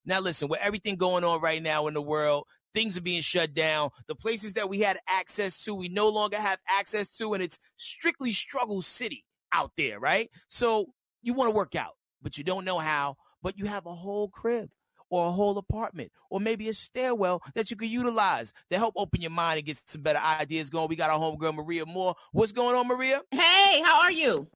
Now, listen, with everything going on right now in the world, things are being shut down. The places that we had access to, we no longer have access to, and it's strictly struggle city out there, right? So you want to work out, but you don't know how, but you have a whole crib or a whole apartment or maybe a stairwell that you could utilize to help open your mind and get some better ideas going. We got our homegirl, Maria Moore. What's going on, Maria? Hey, how are you?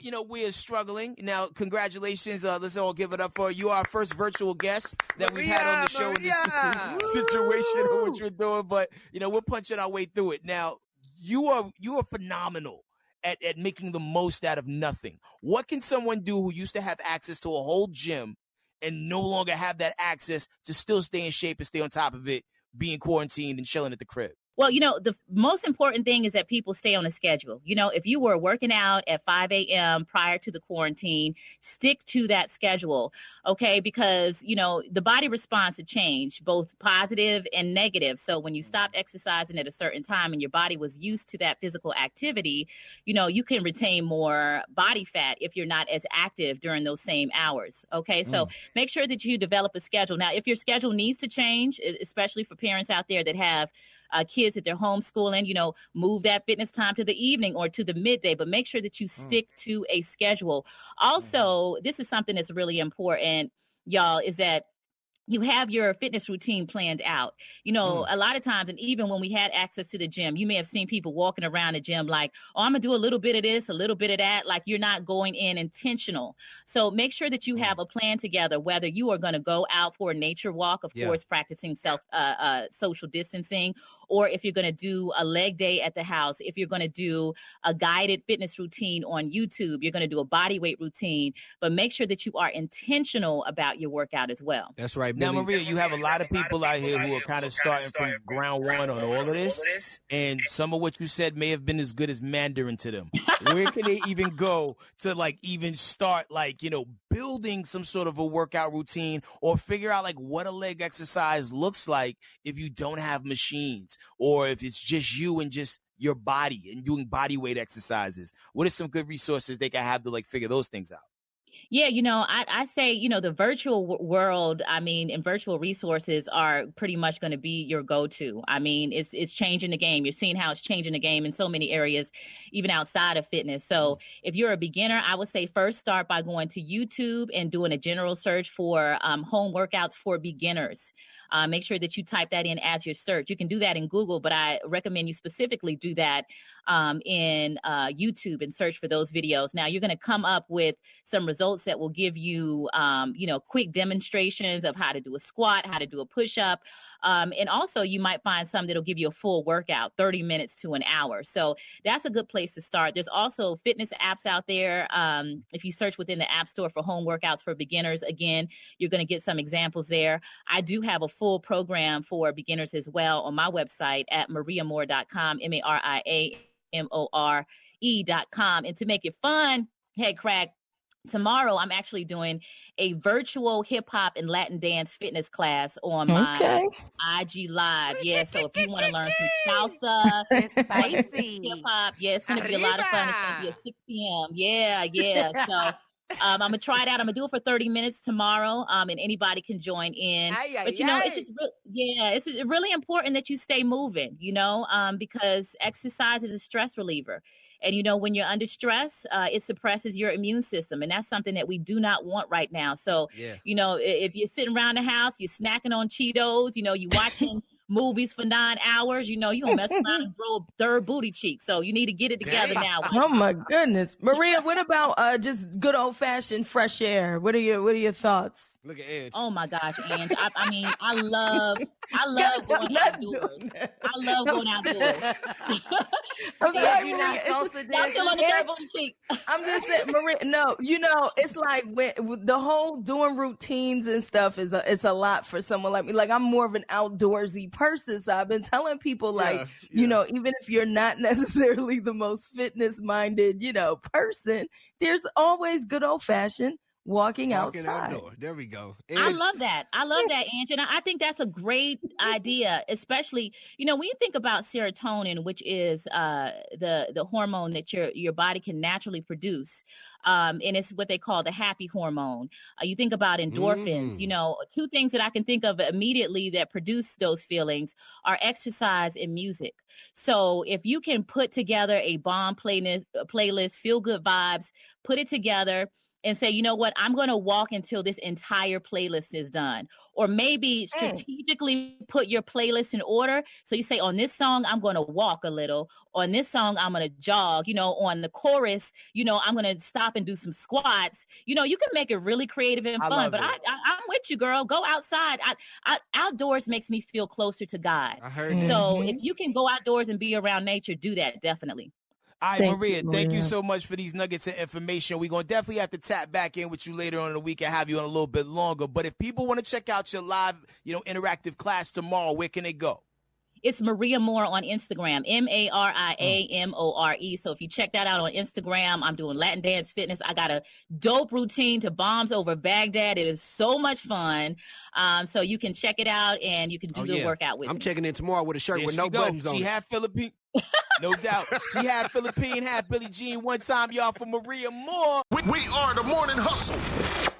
You know, we are struggling. Now, congratulations. Let's all give it up for you. Our first virtual guest that we've had on the show in this situation of what you're doing. But, you know, we're punching our way through it. Now, you are phenomenal at making the most out of nothing. What can someone do who used to have access to a whole gym and no longer have that access to still stay in shape and stay on top of it, being quarantined and chilling at the crib? Well, the most important thing is that people stay on a schedule. If you were working out at 5 a.m. prior to the quarantine, stick to that schedule, okay? Because, the body responds to change, both positive and negative. So when you stop exercising at a certain time and your body was used to that physical activity, you can retain more body fat if you're not as active during those same hours, okay? So make sure that you develop a schedule. Now, if your schedule needs to change, especially for parents out there that have kids that they're homeschooling, move that fitness time to the evening or to the midday, but make sure that you stick to a schedule. Also, this is something that's really important, y'all, is that you have your fitness routine planned out. A lot of times, and even when we had access to the gym, you may have seen people walking around the gym like, oh, I'm gonna do a little bit of this, a little bit of that. Like, you're not going in intentional. So make sure that you have a plan together, whether you are going to go out for a nature walk, of course, practicing social distancing, or if you're going to do a leg day at the house, if you're going to do a guided fitness routine on YouTube, you're going to do a body weight routine, but make sure that you are intentional about your workout as well. That's right, Now, Billy. Maria, you have a lot of people out here who are kind of starting from ground one on all of this, and some of what you said may have been as good as Mandarin to them. Where can they even go to even start building some sort of a workout routine or figure out what a leg exercise looks like if you don't have machines or if it's just you and just your body and doing body weight exercises? What are some good resources they can have to figure those things out? Yeah, I say, the virtual world, and virtual resources are pretty much going to be your go-to. It's changing the game. You're seeing how it's changing the game in so many areas, even outside of fitness. So if you're a beginner, I would say first start by going to YouTube and doing a general search for home workouts for beginners. Make sure that you type that in as your search. You can do that in Google, but I recommend you specifically do that in YouTube and search for those videos. Now, you're going to come up with some results that will give you, quick demonstrations of how to do a squat, how to do a push-up. And also, you might find some that'll give you a full workout, 30 minutes to an hour. So that's a good place to start. There's also fitness apps out there. If you search within the App Store for home workouts for beginners, again, you're going to get some examples there. I do have a full program for beginners as well on my website at mariamore.com, MARIAMORE.com. And to make it fun, head crack, tomorrow I'm actually doing a virtual hip hop and Latin dance fitness class on my IG Live. Yeah, so if you want to learn some salsa, hip hop, it's going to be a lot of fun. It's going to be at 6 p.m. Yeah. So I'm going to try it out. I'm going to do it for 30 minutes tomorrow, and anybody can join in. But, it's just, it's really important that you stay moving, because exercise is a stress reliever. And, when you're under stress, it suppresses your immune system. And that's something that we do not want right now. So, if you're sitting around the house, you're snacking on Cheetos, you watching movies for 9 hours, you don't mess around and grow a third booty cheek. So you need to get it together now. Oh my goodness. Maria, what about just good old fashioned fresh air? What are your thoughts? Look at Edge. Oh my gosh, Ange. I love going outdoors. I love going outdoors. I'm sorry, you're not close to this. Still on the third booty cheek. I'm just saying, Maria, no, it's like when the whole doing routines and stuff it's a lot for someone like me. Like, I'm more of an outdoorsy person. So I've been telling people even if you're not necessarily the most fitness minded, person, there's always good old fashioned walking outside. Outdoor. There we go. I love that. I love that, Angie. And I think that's a great idea, especially, when you think about serotonin, which is the hormone that your body can naturally produce. And it's what they call the happy hormone. You think about endorphins, two things that I can think of immediately that produce those feelings are exercise and music. So if you can put together a bomb playlist, feel good vibes, put it together and say, you know what, I'm going to walk until this entire playlist is done. Or maybe strategically put your playlist in order. So you say, on this song, I'm going to walk a little. On this song, I'm going to jog. On the chorus, I'm going to stop and do some squats. You can make it really creative and fun. But I'm with you, girl. Go outside. Outdoors makes me feel closer to God. I heard that. So if you can go outdoors and be around nature, do that, definitely. All right, Maria, thank you so much for these nuggets of information. We're going to definitely have to tap back in with you later on in the week and have you on a little bit longer. But if people want to check out your live, interactive class tomorrow, where can they go? It's Maria More on Instagram, MariaMore. So if you check that out on Instagram, I'm doing Latin dance fitness. I got a dope routine to Bombs Over Baghdad. It is so much fun. So you can check it out and you can do the workout with me. I'm checking in tomorrow with a shirt with no buttons on. She had Philippine. No doubt. She had Philippine, had Billie Jean one time, y'all, for Maria More. We are the Morning Hustle.